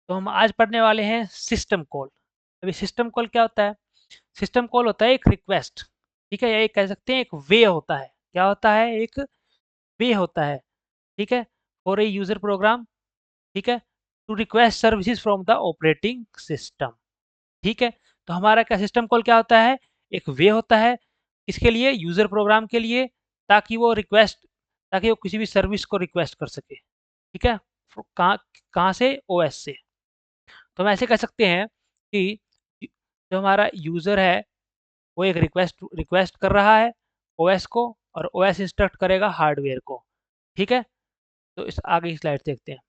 तो हम आज पढ़ने वाले हैं सिस्टम कॉल। अभी सिस्टम कॉल क्या होता है? सिस्टम कॉल होता है एक रिक्वेस्ट, ठीक है, या एक कह सकते हैं एक वे होता है। क्या होता है? एक वे होता है, ठीक है, फॉर ए यूजर प्रोग्राम, ठीक है, to request services from the operating system. ठीक है, तो हमारा क्या सिस्टम कॉल क्या होता है? एक वे होता है, इसके लिए यूजर प्रोग्राम के लिए, ताकि वो रिक्वेस्ट, ताकि वो किसी भी सर्विस को रिक्वेस्ट कर सके। ठीक है, कहाँ कहाँ से? ओएस से। तो हम ऐसे कह सकते हैं कि जो हमारा यूज़र है वो एक रिक्वेस्ट रिक्वेस्ट कर रहा है ओएस को, और ओएस इंस्ट्रक्ट करेगा हार्डवेयर को। ठीक है, तो इस आगे की स्लाइड देखते हैं।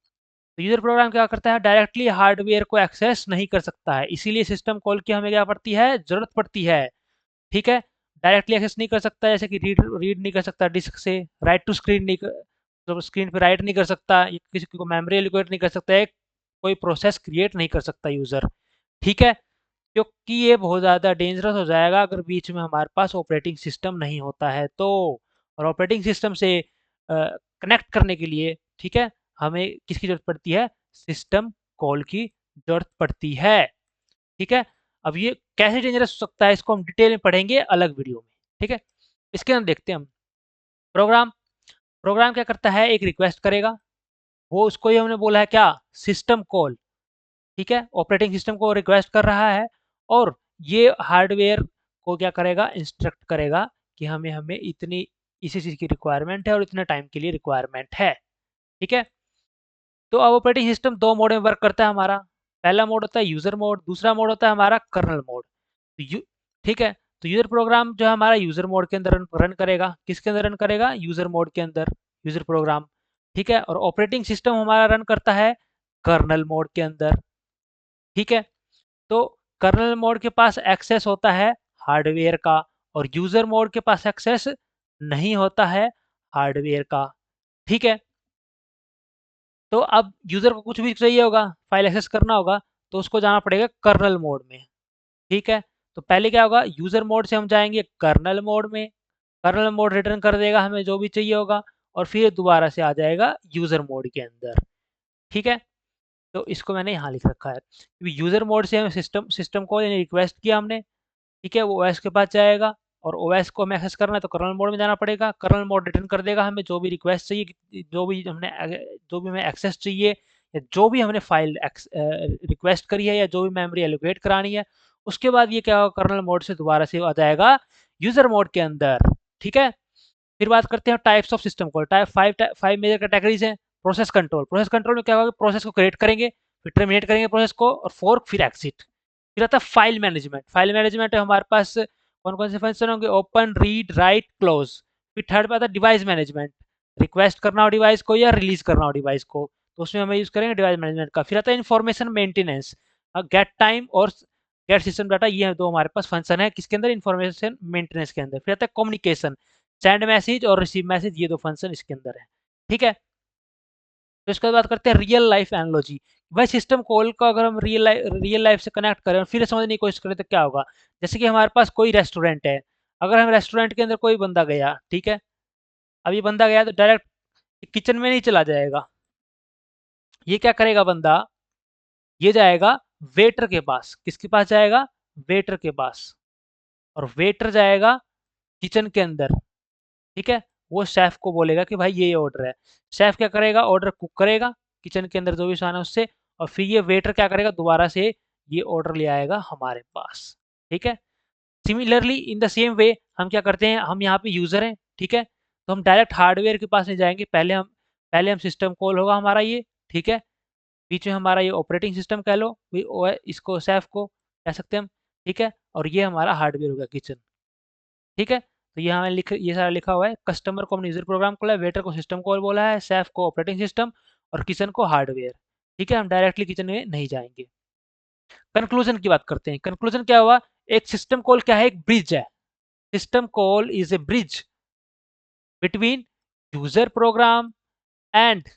तो यूज़र प्रोग्राम क्या करता है? डायरेक्टली हार्डवेयर को एक्सेस नहीं कर सकता है, इसीलिए सिस्टम कॉल की हमें क्या पड़ती है? ज़रूरत पड़ती है। ठीक है, डायरेक्टली एक्सेस नहीं कर सकता, जैसे कि रीड रीड नहीं कर सकता डिस्क से, राइट टू स्क्रीन नहीं कर, तो स्क्रीन पे राइट नहीं कर सकता, किसी को मेमोरी एलोकेट नहीं कर सकता है, कोई प्रोसेस क्रिएट नहीं कर सकता यूज़र। ठीक है, क्योंकि ये बहुत ज़्यादा डेंजरस हो जाएगा अगर बीच में हमारे पास ऑपरेटिंग सिस्टम नहीं होता है तो। और ऑपरेटिंग सिस्टम से कनेक्ट करने के लिए, ठीक है, हमें किसकी ज़रूरत पड़ती है? सिस्टम कॉल की ज़रूरत पड़ती है। ठीक है, अब ये कैसे डेंजरस हो सकता है इसको हम डिटेल में पढ़ेंगे अलग वीडियो में। ठीक है, इसके अंदर देखते हैं हम। प्रोग्राम प्रोग्राम क्या करता है? एक रिक्वेस्ट करेगा, वो उसको ही हमने बोला है क्या? System call. ठीक है, ऑपरेटिंग सिस्टम को रिक्वेस्ट कर रहा है, और ये हार्डवेयर को क्या करेगा? इंस्ट्रक्ट करेगा कि हमें हमें इतनी इसी चीज़ की रिक्वायरमेंट है और इतने टाइम के लिए रिक्वायरमेंट है। ठीक है, तो अब ऑपरेटिंग सिस्टम दो मोड में वर्क करता है हमारा। पहला मोड होता है यूज़र मोड, दूसरा मोड होता है हमारा कर्नल मोड। तो ठीक है, तो यूज़र प्रोग्राम जो है हमारा यूज़र मोड के अंदर रन करेगा। किसके अंदर रन करेगा? यूज़र मोड के अंदर, यूज़र प्रोग्राम। ठीक है, और ऑपरेटिंग सिस्टम हमारा रन करता है कर्नल मोड के अंदर। ठीक है, तो कर्नल मोड के पास एक्सेस होता है हार्डवेयर का, और यूजर मोड के पास एक्सेस नहीं होता है हार्डवेयर का। ठीक है, तो अब यूजर को कुछ भी चाहिए होगा, फाइल एक्सेस करना होगा, तो उसको जाना पड़ेगा कर्नल मोड में। ठीक है, तो पहले क्या होगा? यूजर मोड से हम जाएंगे कर्नल मोड में, कर्नल मोड रिटर्न कर देगा हमें जो भी चाहिए होगा, और फिर दोबारा से आ जाएगा यूजर मोड के अंदर। ठीक है, तो इसको मैंने यहाँ लिख रखा है, यूजर मोड से हम सिस्टम सिस्टम को रिक्वेस्ट किया हमने, ठीक है, वो ओएस के पास जाएगा, और ओएस को हमें एक्सेस करना है तो कर्नल मोड में जाना पड़ेगा। कर्नल मोड रिटर्न कर देगा हमें जो भी रिक्वेस्ट चाहिए, जो भी हमें एक्सेस चाहिए, या जो भी हमने फाइल रिक्वेस्ट करी है, या जो भी मेमोरी एलोकेट करानी है। उसके बाद ये क्या होगा? कर्नल मोड से दोबारा से आ जाएगा यूजर मोड के अंदर। ठीक है, फिर बात करते हैं types of system call. Five major categories हैं। प्रोसेस कंट्रोल, प्रोसेस कंट्रोल में क्या होगा? प्रोसेस को क्रिएट करेंगे, फिर टर्मिनेट करेंगे प्रोसेस को, और फोर्क, फिर एग्जिट। फिर आता है फाइल मैनेजमेंट। फाइल मैनेजमेंट में हमारे पास कौन कौन से फंक्शन होंगे? Open, read, right, close. फिर थर्ड पे आता है डिवाइस मैनेजमेंट, रिक्वेस्ट करना हो डिवाइस को या रिलीज करना हो डिवाइस को, तो उसमें हमें यूज करेंगे डिवाइस मैनेजमेंट का। फिर आता है इन्फॉर्मेशन मेंटेनेंस, गेट टाइम और गेट सिस्टम डाटा, ये दो हमारे पास फंक्शन है किसके अंदर? इन्फॉर्मेशन मेंटेनेंस के अंदर। फिर आता है कम्युनिकेशन, सेंड मैसेज और रिसीव मैसेज, ये दो फंक्शन इसके अंदर है। ठीक है, तो इसके बाद बात करते हैं रियल लाइफ एनालॉजी। भाई सिस्टम कॉल को अगर हम रियल लाइफ से कनेक्ट करें और फिर समझने की कोशिश करें तो क्या होगा? जैसे कि हमारे पास कोई रेस्टोरेंट है, अगर हम रेस्टोरेंट के अंदर कोई बंदा गया, ठीक है, अब ये बंदा गया तो डायरेक्ट किचन में नहीं चला जाएगा। ये क्या करेगा बंदा? ये जाएगा वेटर के पास। किसके पास जाएगा? वेटर के पास। और वेटर जाएगा किचन के अंदर, ठीक है, वो शेफ को बोलेगा कि भाई ये ऑर्डर है। शेफ क्या करेगा? ऑर्डर कुक करेगा किचन के अंदर जो भी सामान है उससे, और फिर ये वेटर क्या करेगा? दोबारा से ये ऑर्डर ले आएगा हमारे पास। ठीक है, similarly in the same way हम क्या करते हैं? हम यहाँ पे यूजर हैं, ठीक है, तो हम डायरेक्ट हार्डवेयर के पास नहीं जाएंगे, पहले हम सिस्टम कॉल होगा हमारा ये, ठीक है, बीच में हमारा ये ऑपरेटिंग सिस्टम कह लो, इसको शेफ को कह सकते हैं हम, ठीक है, और ये हमारा हार्डवेयर होगा किचन। ठीक है, तो ये हमें ये सारा लिखा हुआ है। कस्टमर को हमने यूजर प्रोग्राम बोला है, वेटर को सिस्टम कॉल बोला है, शेफ को ऑपरेटिंग सिस्टम, और किचन को हार्डवेयर। ठीक है, हम डायरेक्टली किचन में नहीं जाएंगे। कंक्लूजन की बात करते हैं। कंक्लूजन क्या हुआ? एक सिस्टम कॉल क्या है? एक ब्रिज है। System call is a bridge between user program and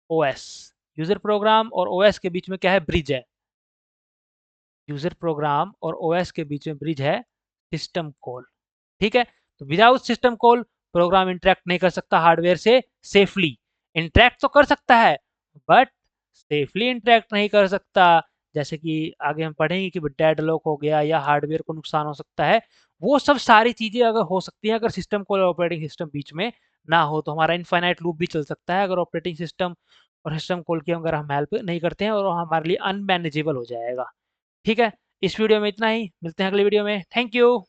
OS. User program और ओएस के बीच में क्या है? ब्रिज है। यूजर प्रोग्राम और ओएस के बीच में ब्रिज है सिस्टम कॉल। ठीक है, तो without system call program interact नहीं कर सकता हार्डवेयर से सेफली। इंटरेक्ट तो कर सकता है, बट सेफली इंटरैक्ट नहीं कर सकता, जैसे कि आगे हम पढ़ेंगे कि डेड लॉक हो गया या हार्डवेयर को नुकसान हो सकता है, वो सब सारी चीज़ें अगर हो सकती हैं अगर सिस्टम कॉल और ऑपरेटिंग सिस्टम बीच में ना हो, तो हमारा इनफाइनाइट लूप भी चल सकता है अगर ऑपरेटिंग सिस्टम और सिस्टम कॉल की अगर हम हेल्प नहीं करते हैं, और वो हमारे लिए अनमैनेजेबल हो जाएगा। ठीक है, इस वीडियो में इतना ही, मिलते हैं अगली वीडियो में। Thank you.